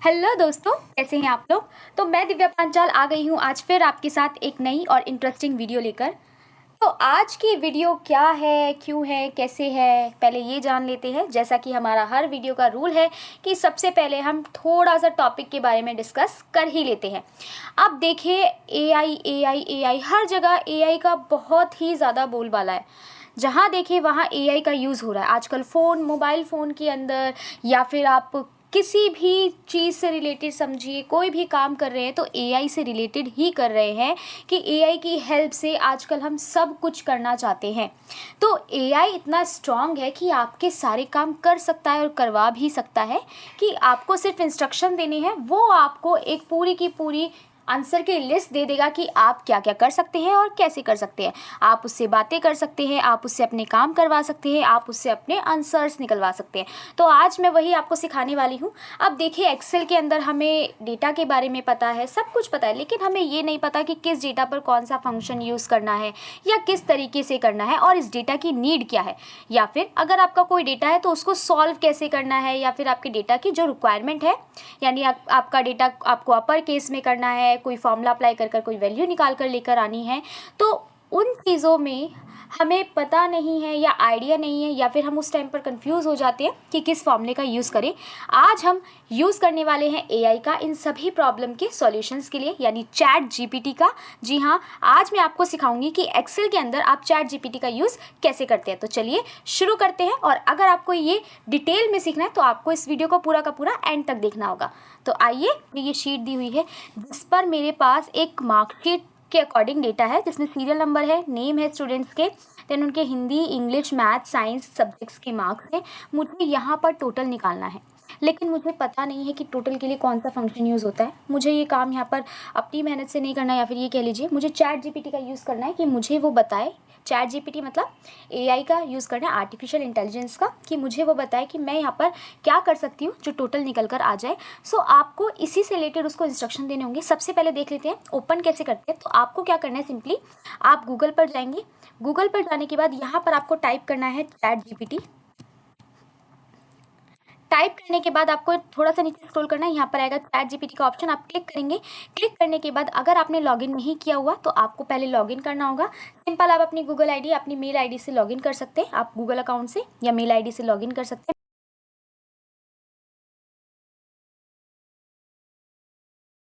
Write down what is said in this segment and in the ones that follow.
Hello दोस्तों, कैसे हैं आप लोग। तो मैं दिव्या पांचाल आ गई हूँ आज फिर आपके साथ एक नई और इंटरेस्टिंग वीडियो लेकर। तो आज की वीडियो क्या है, क्यों है, कैसे है, पहले ये जान लेते हैं। जैसा कि हमारा हर वीडियो का रूल है कि सबसे पहले हम थोड़ा सा टॉपिक के बारे में डिस्कस कर ही लेते हैं। अब देखिए, एआई एआई एआई हर जगह एआई का बहुत ही ज़्यादा बोलबाला है। जहाँ देखिए वहाँ एआई का यूज़ हो रहा है आजकल। मोबाइल फ़ोन के अंदर या फिर आप किसी भी चीज़ से रिलेटेड समझिए, कोई भी काम कर रहे हैं तो एआई से रिलेटेड ही कर रहे हैं कि एआई की हेल्प से आजकल हम सब कुछ करना चाहते हैं। तो एआई इतना स्ट्रांग है कि आपके सारे काम कर सकता है और करवा भी सकता है। कि आपको सिर्फ इंस्ट्रक्शन देने हैं, वो आपको एक पूरी की पूरी आंसर की लिस्ट दे देगा कि आप क्या क्या कर सकते हैं और कैसे कर सकते हैं। आप उससे बातें कर सकते हैं, आप उससे अपने काम करवा सकते हैं, आप उससे अपने आंसर्स निकलवा सकते हैं। तो आज मैं वही आपको सिखाने वाली हूँ। अब देखिए, एक्सेल के अंदर हमें डेटा के बारे में पता है, सब कुछ पता है, लेकिन हमें ये नहीं पता कि किस डेटा पर कौन सा फंक्शन यूज़ करना है या किस तरीके से करना है और इस डेटा की नीड क्या है। या फिर अगर आपका कोई डेटा है तो उसको सॉल्व कैसे करना है, या फिर आपके डेटा की जो रिक्वायरमेंट है, यानी आपका डेटा आपको अपर केस में करना है, कोई फॉर्मूला अप्लाई कर कोई वैल्यू निकाल कर लेकर आनी है। तो उन चीज़ों में हमें पता नहीं है या आइडिया नहीं है, या फिर हम उस टाइम पर कंफ्यूज हो जाते हैं कि किस फॉर्मूले का यूज़ करें। आज हम यूज़ करने वाले हैं एआई का इन सभी प्रॉब्लम के सॉल्यूशंस के लिए, यानी चैट जीपीटी का। जी हाँ, आज मैं आपको सिखाऊंगी कि एक्सेल के अंदर आप चैट जीपीटी का यूज़ कैसे करते हैं। तो चलिए शुरू करते हैं। और अगर आपको ये डिटेल में सीखना है तो आपको इस वीडियो को पूरा का पूरा एंड तक देखना होगा। तो आइए, ये शीट दी हुई है जिस पर मेरे पास एक मार्कशीट के अकॉर्डिंग डेटा है, जिसमें सीरियल नंबर है, नेम है स्टूडेंट्स के, देन उनके Hindi, English, math, science subjects के मार्क्स हैं। मुझे यहाँ पर टोटल निकालना है, लेकिन मुझे पता नहीं है कि टोटल के लिए कौन सा फंक्शन यूज़ होता है। मुझे ये काम यहाँ पर अपनी मेहनत से नहीं करना है, या फिर ये कह लीजिए मुझे चैट जीपीटी का यूज़ करना है कि मुझे वो बताए। चैट जीपीटी मतलब एआई का यूज़ करना है, आर्टिफिशियल इंटेलिजेंस का, कि मुझे वो बताए कि मैं यहाँ पर क्या कर सकती हूँ जो टोटल निकल कर आ जाए। सो आपको इसी से रिलेटेड उसको इंस्ट्रक्शन देने होंगे। सबसे पहले देख लेते हैं ओपन कैसे करते हैं। तो आपको क्या करना है, सिंपली आप गूगल पर जाएंगे। गूगल पर जाने के बाद यहाँ पर आपको टाइप करना है चैट जीपीटी। टाइप करने के बाद आपको थोड़ा सा नीचे स्क्रॉल करना है, यहाँ पर आएगा चैट जीपीटी का ऑप्शन, आप क्लिक करेंगे। क्लिक करने के बाद अगर आपने लॉगिन नहीं किया हुआ तो आपको पहले लॉगिन करना होगा। सिंपल, आप अपनी गूगल आईडी, अपनी मेल आईडी से लॉगिन कर सकते हैं। आप गूगल अकाउंट से या मेल आईडी से लॉगिन कर सकते हैं।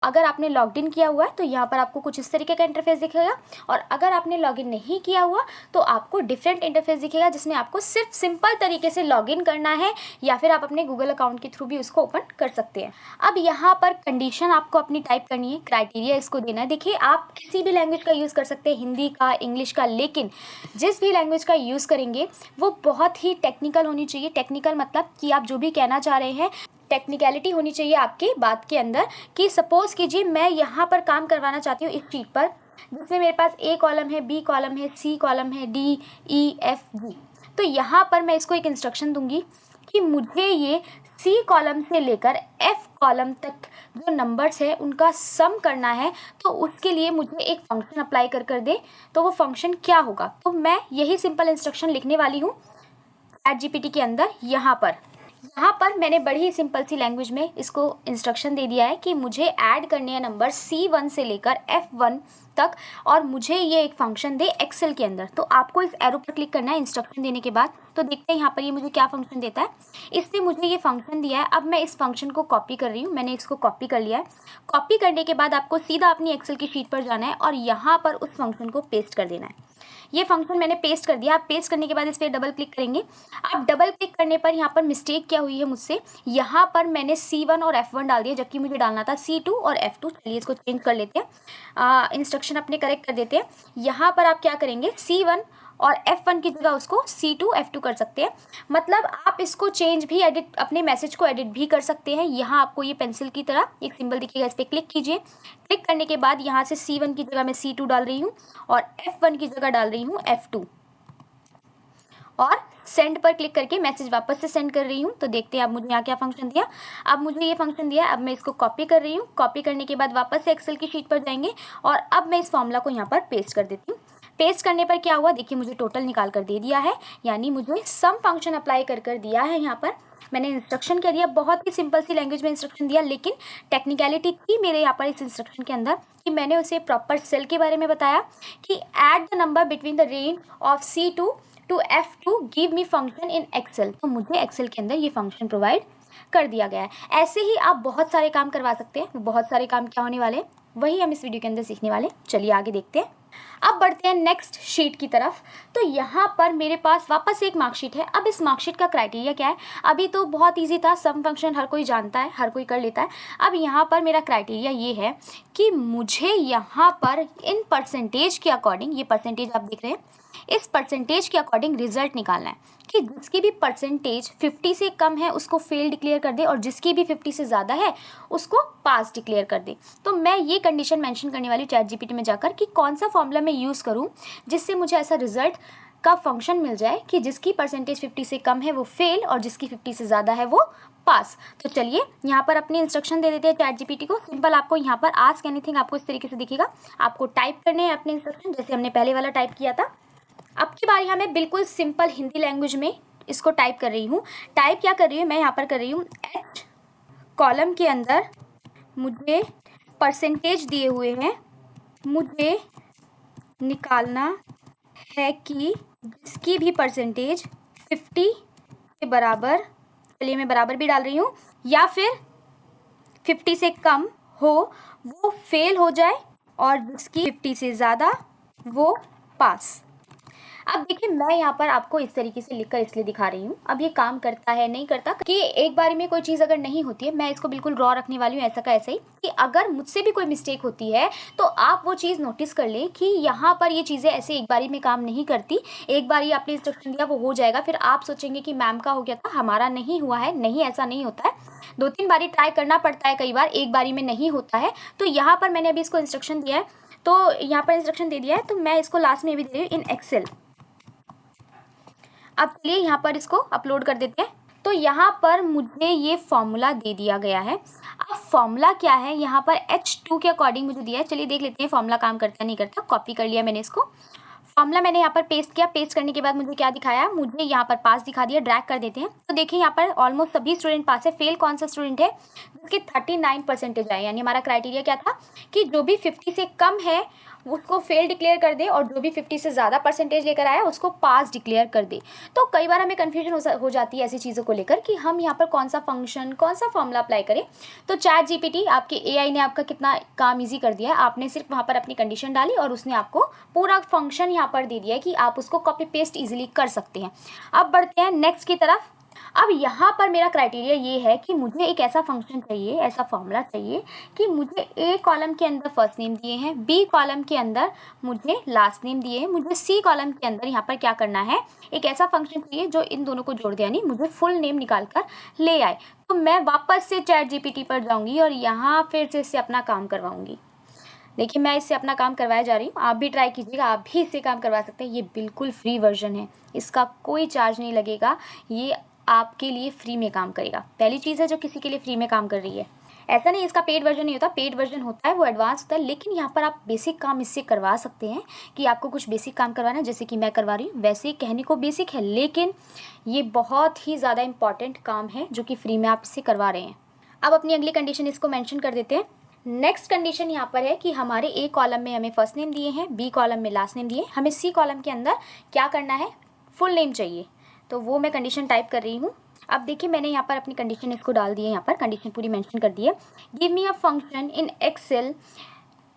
अगर आपने लॉग इन किया हुआ है तो यहाँ पर आपको कुछ इस तरीके का इंटरफेस दिखेगा, और अगर आपने लॉगिन नहीं किया हुआ तो आपको डिफरेंट इंटरफेस दिखेगा, जिसमें आपको सिर्फ सिंपल तरीके से लॉगिन करना है, या फिर आप अपने गूगल अकाउंट के थ्रू भी उसको ओपन कर सकते हैं। अब यहाँ पर कंडीशन आपको अपनी टाइप करनी है, क्राइटेरिया इसको देना है। देखिए, आप किसी भी लैंग्वेज का यूज़ कर सकते हैं, हिंदी का, इंग्लिश का, लेकिन जिस भी लैंग्वेज का यूज़ करेंगे वो बहुत ही टेक्निकल होनी चाहिए। टेक्निकल मतलब कि आप जो भी कहना चाह रहे हैं, टेक्निकलिटी होनी चाहिए आपकी बात के अंदर। कि सपोज़ कीजिए मैं यहाँ पर काम करवाना चाहती हूँ इस शीट पर, जिसमें मेरे पास ए कॉलम है, बी कॉलम है, सी कॉलम है, डी, ई, एफ, जी। तो यहाँ पर मैं इसको एक इंस्ट्रक्शन दूंगी कि मुझे ये सी कॉलम से लेकर एफ कॉलम तक जो नंबर्स है उनका सम करना है। तो उसके लिए मुझे एक फंक्शन अप्लाई कर दे। तो वो फंक्शन क्या होगा, तो मैं यही सिंपल इंस्ट्रक्शन लिखने वाली हूँ चैट जीपीटी के अंदर। यहाँ पर मैंने बड़ी ही सिंपल सी लैंग्वेज में इसको इंस्ट्रक्शन दे दिया है कि मुझे ऐड करने हैं नंबर C1 से लेकर F1 तक, और मुझे ये एक फंक्शन दे एक्सेल के अंदर। तो आपको इस एरो पर क्लिक करना है इंस्ट्रक्शन देने के बाद। तो देखते हैं यहाँ पर ये मुझे क्या फंक्शन देता है। इसने मुझे ये फंक्शन दिया है। अब मैं इस फंक्शन को कॉपी कर रही हूँ, मैंने इसको कॉपी कर लिया है। कॉपी करने के बाद आपको सीधा अपनी एक्सेल की शीट पर जाना है और यहाँ पर उस फंक्शन को पेस्ट कर देना है। ये फंक्शन मैंने पेस्ट कर दिया। आप पेस्ट करने के बाद इस पर डबल क्लिक करेंगे। आप डबल क्लिक करने पर यहाँ पर मिस्टेक क्या हुई है मुझसे, यहाँ पर मैंने C1 और F1 डाल दिया, जबकि मुझे डालना था C2 और F2। चलिए इसको चेंज कर लेते हैं, इंस्ट्रक्शन अपने करेक्ट कर देते हैं। यहाँ पर आप क्या करेंगे, C1 और F1 की जगह उसको C2 F2 कर सकते हैं। मतलब आप इसको चेंज भी, एडिट, अपने मैसेज को एडिट भी कर सकते हैं। यहाँ आपको ये पेंसिल की तरह एक सिंबल दिखेगा, इस पर क्लिक कीजिए। क्लिक करने के बाद यहाँ से C1 की जगह मैं C2 डाल रही हूँ और F1 की जगह डाल रही हूँ F2, और सेंड पर क्लिक करके मैसेज वापस से सेंड कर रही हूँ। तो देखते हैं अब मुझे यहाँ क्या फंक्शन दिया। अब मुझे ये फंक्शन दिया, अब मैं इसको कॉपी कर रही हूँ। कॉपी करने के बाद वापस से एक्सेल की शीट पर जाएंगे और अब मैं इस फॉर्मूला को यहाँ पर पेस्ट कर देती हूँ। पेस्ट करने पर क्या हुआ, देखिए मुझे टोटल निकाल कर दे दिया है, यानी मुझे सम फंक्शन अप्लाई कर दिया है यहाँ पर। मैंने इंस्ट्रक्शन क्या दिया, बहुत ही सिंपल सी लैंग्वेज में इंस्ट्रक्शन दिया, लेकिन टेक्निकलिटी थी मेरे यहाँ पर इस इंस्ट्रक्शन के अंदर कि मैंने उसे प्रॉपर सेल के बारे में बताया कि add the number between the range of C2 to F2 give me function in Excel. तो मुझे एक्सेल के अंदर ये फंक्शन प्रोवाइड कर दिया गया है। ऐसे ही आप बहुत सारे काम करवा सकते हैं। बहुत सारे काम क्या होने वाले, वही हम इस वीडियो के अंदर सीखने वाले। चलिए आगे देखते हैं। अब बढ़ते हैं नेक्स्ट शीट की तरफ। तो यहाँ पर मेरे पास वापस से एक मार्कशीट है। अब इस मार्कशीट का क्राइटेरिया क्या है, अभी तो बहुत इजी था, सम फंक्शन हर कोई जानता है, हर कोई कर लेता है। अब यहाँ पर मेरा क्राइटेरिया ये है कि मुझे यहाँ पर इन परसेंटेज के अकॉर्डिंग, ये परसेंटेज आप देख रहे हैं, इस परसेंटेज के अकॉर्डिंग रिजल्ट निकालना है कि जिसकी भी परसेंटेज 50 से कम है उसको फेल डिक्लेयर कर दे और जिसकी भी 50 से ज़्यादा है उसको पास डिक्लेयर कर दे। तो मैं ये कंडीशन मेंशन करने वाली चैट जीपीटी में जाकर कि कौन सा फॉर्मूला मैं यूज़ करूँ जिससे मुझे ऐसा रिजल्ट का फंक्शन मिल जाए कि जिसकी परसेंटेज 50 से कम है वो फेल और जिसकी 50 से ज़्यादा है वो पास। तो चलिए यहाँ पर अपने इंस्ट्रक्शन दे देते हैं चैट जीपीटी को। सिंपल आपको यहाँ पर आस्क एनीथिंग आपको इस तरीके से दिखेगा, आपको टाइप करने हैं अपने इंस्ट्रक्शन जैसे हमने पहले वाला टाइप किया था। अब की बारी मैं बिल्कुल सिंपल हिंदी लैंग्वेज में इसको टाइप कर रही हूँ। टाइप क्या कर रही हूँ मैं यहाँ पर कर रही हूँ, H कॉलम के अंदर मुझे परसेंटेज दिए हुए हैं, मुझे निकालना है कि जिसकी भी परसेंटेज 50 के बराबर, चलिए मैं बराबर भी डाल रही हूँ, या फिर 50 से कम हो वो फेल हो जाए और जिसकी 50 से ज़्यादा वो पास। अब देखिए मैं यहाँ पर आपको इस तरीके से लिखकर इसलिए दिखा रही हूँ, अब ये काम करता है नहीं करता कि एक बारी में कोई चीज़ अगर नहीं होती है, मैं इसको बिल्कुल रॉ रखने वाली हूँ ऐसा का ऐसा ही, कि अगर मुझसे भी कोई मिस्टेक होती है तो आप वो चीज़ नोटिस कर लें कि यहाँ पर ये चीज़ें ऐसे एक बारी में काम नहीं करती। एक बारी आपने इंस्ट्रक्शन दिया वो हो जाएगा, फिर आप सोचेंगे कि मैम का हो गया था, हमारा नहीं हुआ है। नहीं, ऐसा नहीं होता है, 2-3 बारी ट्राई करना पड़ता है, कई बार एक बारी में नहीं होता है। तो यहाँ पर मैंने अभी इसको इंस्ट्रक्शन दिया है, तो यहाँ पर इंस्ट्रक्शन दे दिया है, तो मैं इसको लास्ट में भी दे रही हूँ इन एक्सेल। अब चलिए यहाँ पर इसको अपलोड कर देते हैं। तो यहाँ पर मुझे ये फॉर्मूला दे दिया गया है। अब फॉर्मूला क्या है, यहाँ पर H2 के अकॉर्डिंग मुझे दिया है। चलिए देख लेते हैं फॉर्मूला काम करता है नहीं करता। कॉपी कर लिया मैंने इसको, फॉर्मूला मैंने यहाँ पर पेस्ट किया। पेस्ट करने के बाद मुझे क्या दिखाया, मुझे यहाँ पर पास दिखा दिया। ड्रैग कर देते हैं तो देखिए यहाँ पर ऑलमोस्ट सभी स्टूडेंट पास है। फेल कौन सा स्टूडेंट है, जिसके 39 परसेंटेज आए, यानी हमारा क्राइटेरिया क्या था कि जो भी 50 से कम है उसको फेल डिक्लेयर कर दे और जो भी 50 से ज़्यादा परसेंटेज लेकर आया उसको पास डिक्लेयर कर दे। तो कई बार हमें कन्फ्यूजन हो जाती है ऐसी चीज़ों को लेकर कि हम यहाँ पर कौन सा फंक्शन, कौन सा फॉर्मूला अप्लाई करें। तो चैट जीपीटी, आपके एआई ने आपका कितना काम ईजी कर दिया है। आपने सिर्फ वहाँ पर अपनी कंडीशन डाली और उसने आपको पूरा फंक्शन यहाँ पर दे दिया है कि आप उसको कॉपी पेस्ट ईजिली कर सकते हैं। अब बढ़ते हैं नेक्स्ट की तरफ। अब यहाँ पर मेरा क्राइटेरिया ये है कि मुझे एक ऐसा फंक्शन चाहिए, ऐसा फॉर्मूला चाहिए कि मुझे ए कॉलम के अंदर फर्स्ट नेम दिए हैं, बी कॉलम के अंदर मुझे लास्ट नेम दिए हैं, मुझे सी कॉलम के अंदर यहाँ पर क्या करना है, एक ऐसा फंक्शन चाहिए जो इन दोनों को जोड़ दे, यानी मुझे फुल नेम निकाल कर ले आए। तो मैं वापस से चैट जीपीटी पर जाऊँगी और यहाँ फिर से इससे अपना काम करवाऊँगी। देखिए मैं इससे अपना काम करवाया जा रही हूँ, आप भी ट्राई कीजिएगा, आप भी इससे काम करवा सकते हैं। ये बिल्कुल फ्री वर्जन है, इसका कोई चार्ज नहीं लगेगा, ये आपके लिए फ्री में काम करेगा। पहली चीज़ है जो किसी के लिए फ्री में काम कर रही है। ऐसा नहीं इसका पेड वर्जन नहीं होता, पेड वर्जन होता है वो एडवांस होता है, लेकिन यहाँ पर आप बेसिक काम इससे करवा सकते हैं कि आपको कुछ बेसिक काम करवाना है, जैसे कि मैं करवा रही हूँ। वैसे कहने को बेसिक है, लेकिन ये बहुत ही ज़्यादा इंपॉर्टेंट काम है जो कि फ्री में आप इससे करवा रहे हैं। अब अपनी अगली कंडीशन इसको मैंशन कर देते हैं। नेक्स्ट कंडीशन यहाँ पर है कि हमारे ए कॉलम में हमें फर्स्ट नेम दिए हैं, बी कॉलम में लास्ट नेम दिए, हमें सी कॉलम के अंदर क्या करना है, फुल नेम चाहिए। तो वो मैं कंडीशन टाइप कर रही हूँ। अब देखिए मैंने यहाँ पर अपनी कंडीशन इसको डाल दी है, यहाँ पर कंडीशन पूरी मेंशन कर दी है। Give me a function in Excel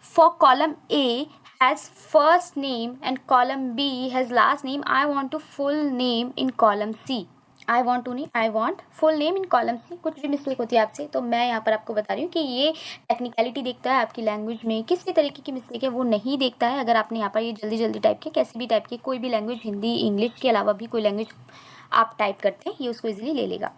for column A has first name and column B has last name. I want to full name in column C. I want full name in column C. कुछ भी mistake होती है आपसे तो मैं यहाँ पर आपको बता रही हूँ कि ये टेक्निकलिटी देखता है आपकी लैंग्वेज में किस भी तरीके की मिस्टेक है वो नहीं देखता है। अगर आपने यहाँ पर ये जल्दी जल्दी टाइप किया, कैसी भी टाइप की, कोई भी लैंग्वेज, हिंदी इंग्लिश के अलावा भी कोई लैंग्वेज आप टाइप करते हैं, ये उसको ईजिली ले लेगा।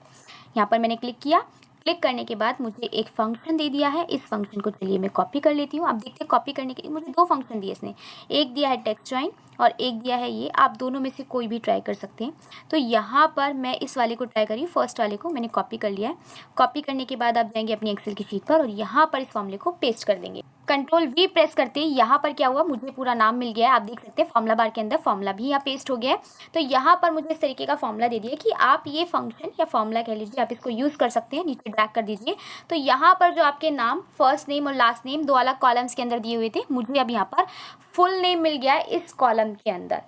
यहाँ पर मैंने क्लिक किया, क्लिक करने के बाद मुझे एक फंक्शन दे दिया है। इस फंक्शन को चलिए मैं कॉपी कर लेती हूँ। आप देखते हैं कॉपी करने के मुझे 2 फंक्शन दिए इसने, एक दिया है टेक्स्ट जॉइन और एक दिया है ये। आप दोनों में से कोई भी ट्राई कर सकते हैं। तो यहाँ पर मैं इस वाले को ट्राई करी, फर्स्ट वाले को मैंने कॉपी कर लिया है। कॉपी करने के बाद आप जाएंगे अपनी एक्सेल की शीट पर और यहाँ पर इस फॉर्मूले को पेस्ट कर देंगे। कंट्रोल वी प्रेस करते ही यहाँ पर क्या हुआ, मुझे पूरा नाम मिल गया है। आप देख सकते हैं फॉर्मूला बार के अंदर फॉर्मूला भी यहाँ पेस्ट हो गया है। तो यहाँ पर मुझे इस तरीके का फॉर्मूला दे दिया कि आप ये फंक्शन या फॉर्मूला कह लीजिए, आप इसको यूज़ कर सकते हैं। नीचे ड्रैग कर दीजिए। तो यहाँ पर जो आपके नाम फर्स्ट नेम और लास्ट नेम 2 अलग कॉलम्स के अंदर दिए हुए थे, मुझे अब यहाँ पर फुल नेम मिल गया है इस कॉलम के अंदर।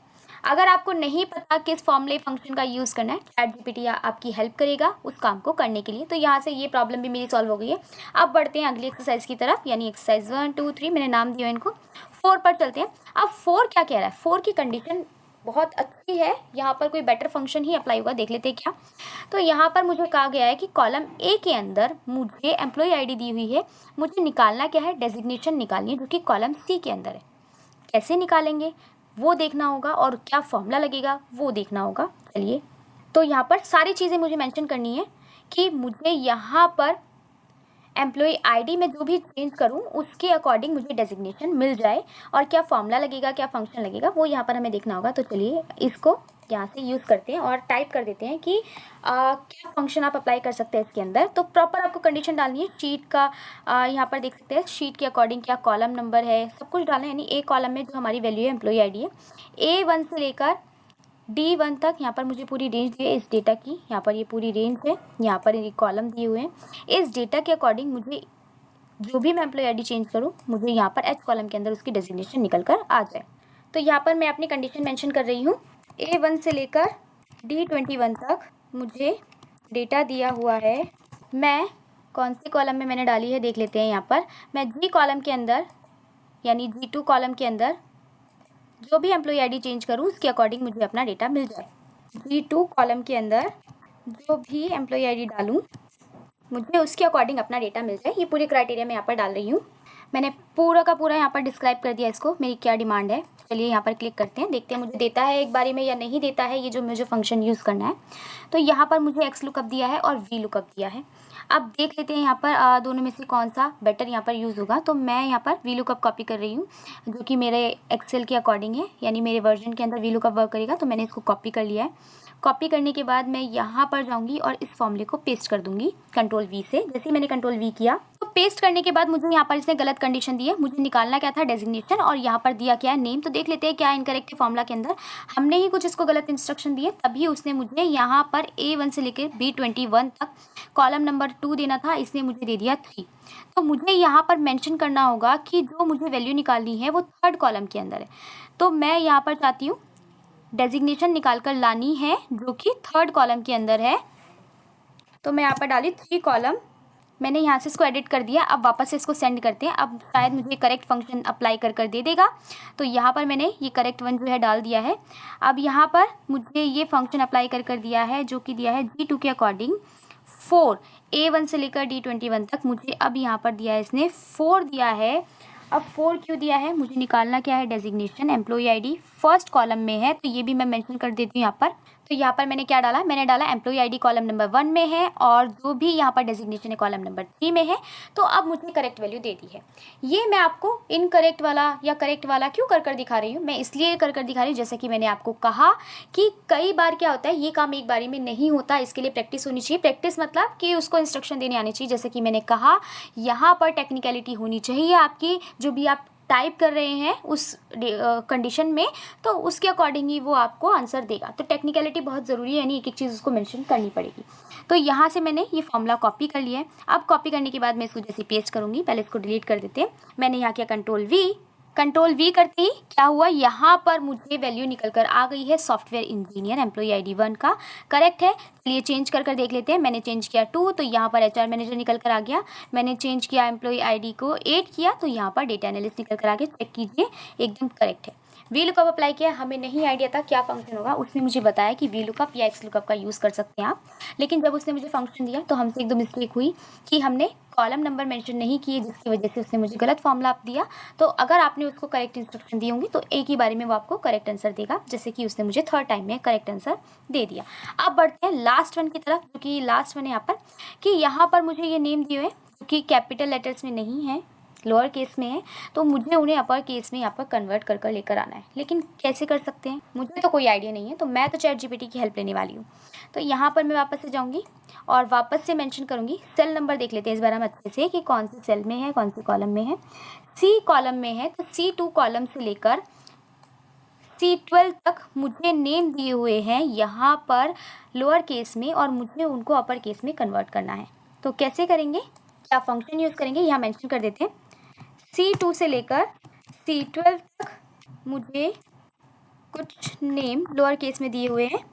अगर आपको नहीं पता किस फॉर्मूले फंक्शन का यूज़ करना है, चैट जीपीटी आपकी हेल्प करेगा उस काम को करने के लिए। तो यहाँ से ये प्रॉब्लम भी मेरी सॉल्व हो गई है। अब बढ़ते हैं अगली एक्सरसाइज की तरफ, यानी एक्सरसाइज 1 2 3 मैंने नाम दिया इनको। 4 पर चलते हैं। अब 4 क्या कह रहा है, 4 की कंडीशन बहुत अच्छी है। यहाँ पर कोई बेटर फंक्शन ही अप्लाई होगा, देख लेते हैं क्या। तो यहाँ पर मुझे कहा गया है कि कॉलम ए के अंदर मुझे एम्प्लॉय आईडी दी हुई है, मुझे निकालना क्या है, डेजिग्नेशन निकालनी है, जो कि कॉलम सी के अंदर है। कैसे निकालेंगे वो देखना होगा, और क्या फॉर्मूला लगेगा वो देखना होगा। चलिए, तो यहाँ पर सारी चीज़ें मुझे मेंशन करनी है कि मुझे यहाँ पर एम्प्लॉय आईडी में जो भी चेंज करूँ उसके अकॉर्डिंग मुझे डेजिग्नेशन मिल जाए, और क्या फॉर्मूला लगेगा, क्या फंक्शन लगेगा, वो यहाँ पर हमें देखना होगा। तो चलिए इसको यहाँ से यूज़ करते हैं और टाइप कर देते हैं कि क्या फंक्शन आप अप्लाई कर सकते हैं इसके अंदर। तो प्रॉपर आपको कंडीशन डालनी है शीट का। यहाँ पर देख सकते हैं शीट के अकॉर्डिंग क्या कॉलम नंबर है, सब कुछ डालना है। यानी ए कॉलम में जो हमारी वैल्यू है एम्प्लॉय आईडी है, A1 से लेकर D1 तक यहाँ पर मुझे पूरी रेंज दी है इस डेटा की। यहाँ पर ये पूरी रेंज है, यहाँ पर ये कॉलम दिए हुए हैं। इस डेटा के अकॉर्डिंग मुझे जो भी मैं एम्प्लॉय आईडी चेंज करूँ, मुझे यहाँ पर H कॉलम के अंदर उसकी डेजिग्नेशन निकल कर आ जाए। तो यहाँ पर मैं अपनी कंडीशन मेंशन कर रही हूँ। A1 से लेकर D21 तक मुझे डेटा दिया हुआ है। मैं कौन से कॉलम में मैंने डाली है देख लेते हैं। यहाँ पर मैं G कॉलम के अंदर, यानी G2 कॉलम के अंदर जो भी एम्प्लॉय आईडी चेंज करूँ उसके अकॉर्डिंग मुझे अपना डेटा मिल जाए। G2 कॉलम के अंदर जो भी एम्प्लॉय आईडी डालूँ मुझे उसके अकॉर्डिंग अपना डेटा मिल जाए। ये पूरी क्राइटेरिया मैं यहाँ पर डाल रही हूँ। मैंने पूरा का पूरा यहाँ पर डिस्क्राइब कर दिया इसको, मेरी क्या डिमांड है। चलिए यहाँ पर क्लिक करते हैं, देखते हैं मुझे देता है एक बारी में या नहीं देता है ये जो मुझे फंक्शन यूज़ करना है। तो यहाँ पर मुझे एक्स लुकअप दिया है और वी लुकअप दिया है। अब देख लेते हैं यहाँ पर दोनों में से कौन सा बेटर यहाँ पर यूज़ होगा। तो मैं यहाँ पर वी लुकअप कॉपी कर रही हूँ, जो कि मेरे एक्सेल के अकॉर्डिंग है, यानी मेरे वर्जन के अंदर वी लुकअप वर्क करेगा। तो मैंने इसको कॉपी कर लिया है। कॉपी करने के बाद मैं यहाँ पर जाऊँगी और इस फॉर्मूले को पेस्ट कर दूँगी कंट्रोल वी से। जैसे ही मैंने कंट्रोल वी किया तो पेस्ट करने के बाद मुझे यहाँ पर इसने गलत कंडीशन दी है। मुझे निकालना क्या था, डेजिग्नेशन, और यहाँ पर दिया क्या है, नेम। तो देख लेते हैं क्या इनकरेक्ट है फॉर्मूला के अंदर। हमने ही कुछ इसको गलत इंस्ट्रक्शन दिए, तभी उसने मुझे यहाँ पर A1 से लेकर B21 तक कॉलम नंबर 2 देना था, इसने मुझे दे दिया 3। तो मुझे यहाँ पर मेंशन करना होगा कि जो मुझे वैल्यू निकालनी है वो थर्ड कॉलम के अंदर है। तो मैं यहाँ पर चाहती हूँ डेजिग्नेशन निकाल कर लानी है जो कि थर्ड कॉलम के अंदर है। तो मैं यहाँ पर डाली 3 कॉलम। मैंने यहाँ से इसको एडिट कर दिया। अब वापस से इसको सेंड करते हैं। अब शायद मुझे करेक्ट फंक्शन अप्लाई कर दे देगा। तो यहाँ पर मैंने ये करेक्ट वन जो है डाल दिया है। अब यहाँ पर मुझे ये फंक्शन अप्लाई कर दिया है, जो कि दिया है G2 के अकॉर्डिंग 4, A1 से लेकर D21 तक। मुझे अब यहाँ पर दिया है इसने 4 दिया है। अब 4 क्यों दिया है, मुझे निकालना क्या है, designation. Employee ID first column में है, तो ये भी मैं मेंशन कर देती हूँ यहाँ पर। तो यहाँ पर मैंने क्या डाला, मैंने डाला एम्प्लॉय आईडी कॉलम नंबर 1 में है, और जो भी यहाँ पर डेजिग्नेशन है कॉलम नंबर 3 में है। तो अब मुझे करेक्ट वैल्यू दे दी है। ये मैं आपको इनकरेक्ट वाला या करेक्ट वाला क्यों कर दिखा रही हूँ, मैं इसलिए कर दिखा रही हूँ जैसे कि मैंने आपको कहा कि कई बार क्या होता है, ये काम एक बारी में नहीं होता, इसके लिए प्रैक्टिस होनी चाहिए। प्रैक्टिस मतलब कि उसको इंस्ट्रक्शन देने आनी चाहिए। जैसे कि मैंने कहा, यहाँ पर टेक्निकलिटी होनी चाहिए आपकी, जो भी आप टाइप कर रहे हैं उस कंडीशन में, तो उसके अकॉर्डिंग ही वो आपको आंसर देगा। तो टेक्निकलिटी बहुत ज़रूरी है, यानी एक एक चीज़ उसको मेंशन करनी पड़ेगी। तो यहाँ से मैंने ये फॉर्मूला कॉपी कर लिया है। अब कॉपी करने के बाद मैं इसको जैसे पेस्ट करूँगी, पहले इसको डिलीट कर देते हैं। मैंने यहाँ किया कंट्रोल वी करते ही क्या हुआ, यहाँ पर मुझे वैल्यू निकल कर आ गई है सॉफ्टवेयर इंजीनियर एम्प्लॉय आईडी 1 का। करेक्ट है। चलिए चेंज कर देख लेते हैं। मैंने चेंज किया 2, तो यहाँ पर HR मैनेजर निकल कर आ गया। मैंने चेंज किया एम्प्लॉय आईडी को 8 किया, तो यहाँ पर डेटा एनालिस्ट निकल कर आ गया। चेक कीजिए, एकदम करेक्ट है। वी लुकअप अप्लाई किया, हमें नहीं आइडिया था क्या फंक्शन होगा। उसने मुझे बताया कि वी लुकअप या एक्स लुकअप का यूज़ कर सकते हैं आप, लेकिन जब उसने मुझे फंक्शन दिया तो हमसे एक दो मिस्टेक हुई कि हमने कॉलम नंबर मेंशन नहीं किए, जिसकी वजह से उसने मुझे गलत फॉर्मूला दिया। तो अगर आपने उसको करेक्ट इंस्ट्रक्शन दी होंगी तो एक ही बारी में वो आपको करेक्ट आंसर देगा, जैसे कि उसने मुझे थर्ड टाइम में करेक्ट आंसर दे दिया। अब बढ़ते हैं लास्ट वन की तरफ, जो कि लास्ट वन है यहाँ पर, कि यहाँ पर मुझे ये नेम दिए हुए जो कि कैपिटल लेटर्स में नहीं है, लोअर केस में है, तो मुझे उन्हें अपर केस में यहाँ पर कन्वर्ट कर कर लेकर आना है। लेकिन कैसे कर सकते हैं, मुझे तो कोई आइडिया नहीं है, तो मैं तो चैट जीपीटी की हेल्प लेने वाली हूँ। तो यहाँ पर मैं वापस से जाऊँगी और वापस से मेंशन करूँगी। सेल नंबर देख लेते हैं इस बार हम अच्छे से कि कौन से सेल में है, कौन से कॉलम में है। सी कॉलम में है, तो C2 कॉलम से लेकर C12 तक मुझे नेम दिए हुए हैं यहाँ पर लोअर केस में, और मुझे उनको अपर केस में कन्वर्ट करना है। तो कैसे करेंगे, क्या फंक्शन यूज़ करेंगे, यहाँ मेंशन कर देते हैं। C2 से लेकर C12 तक मुझे कुछ नेम लोअर केस में दिए हुए हैं,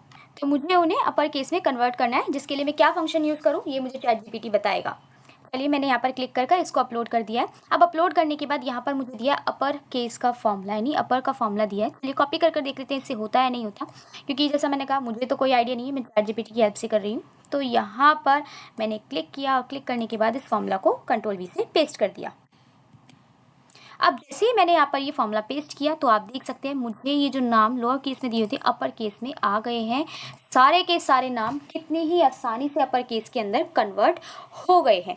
तो मुझे उन्हें अपर केस में कन्वर्ट करना है, जिसके लिए मैं क्या फंक्शन यूज़ करूँ ये मुझे चैट जीपीटी बताएगा। चलिए मैंने यहाँ पर क्लिक कर इसको अपलोड कर दिया है। अब अपलोड करने के बाद यहाँ पर मुझे दिया अपर केस का फॉर्मूला, यानी अपर का फॉर्मूला दिया है। चलिए कॉपी कर देख लेते हैं इससे होता है नहीं होता, क्योंकि जैसा मैंने कहा मुझे तो कोई आइडिया नहीं है, मैं चैट जीपीटी की हेल्प से कर रही हूँ। तो यहाँ पर मैंने क्लिक किया और क्लिक करने के बाद इस फॉर्मूला को Ctrl+V से पेस्ट कर दिया। अब जैसे ही मैंने यहाँ पर ये फॉर्मूला पेस्ट किया तो आप देख सकते हैं मुझे ये जो नाम लोअर केस में दिए होते अपर केस में आ गए हैं। सारे के सारे नाम कितने ही आसानी से अपर केस के अंदर कन्वर्ट हो गए हैं।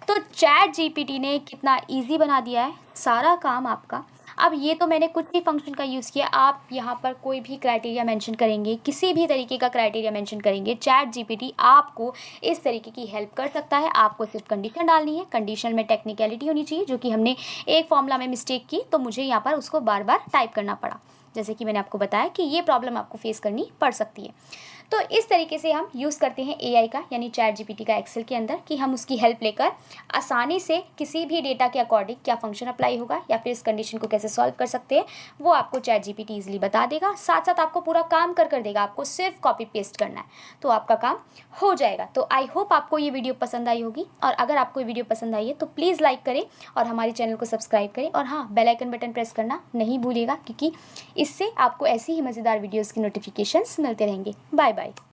तो चैट जीपीटी ने कितना इजी बना दिया है सारा काम आपका। अब ये तो मैंने कुछ ही फंक्शन का यूज़ किया, आप यहाँ पर कोई भी क्राइटेरिया मेंशन करेंगे, किसी भी तरीके का क्राइटेरिया मेंशन करेंगे, चैट जीपीटी आपको इस तरीके की हेल्प कर सकता है। आपको सिर्फ कंडीशन डालनी है, कंडीशन में टेक्निकलिटी होनी चाहिए, जो कि हमने एक फॉर्मूला में मिस्टेक की तो मुझे यहाँ पर उसको बार बार टाइप करना पड़ा, जैसे कि मैंने आपको बताया कि ये प्रॉब्लम आपको फेस करनी पड़ सकती है। तो इस तरीके से हम यूज़ करते हैं एआई का, यानी चैट जीपीटी का एक्सेल के अंदर, कि हम उसकी हेल्प लेकर आसानी से किसी भी डेटा के अकॉर्डिंग क्या फंक्शन अप्लाई होगा या फिर इस कंडीशन को कैसे सॉल्व कर सकते हैं वो आपको चैट जीपीटी ईजिली बता देगा। साथ साथ आपको पूरा काम कर देगा, आपको सिर्फ कॉपी पेस्ट करना है तो आपका काम हो जाएगा। तो आई होप आपको ये वीडियो पसंद आई होगी, और अगर आपको ये वीडियो पसंद आई है तो प्लीज़ लाइक करें और हमारे चैनल को सब्सक्राइब करें, और हाँ, बेल आइकन बटन प्रेस करना नहीं भूलिएगा, क्योंकि इससे आपको ऐसी ही मज़ेदार वीडियोज़ की नोटिफिकेशंस मिलते रहेंगे। Bye bye.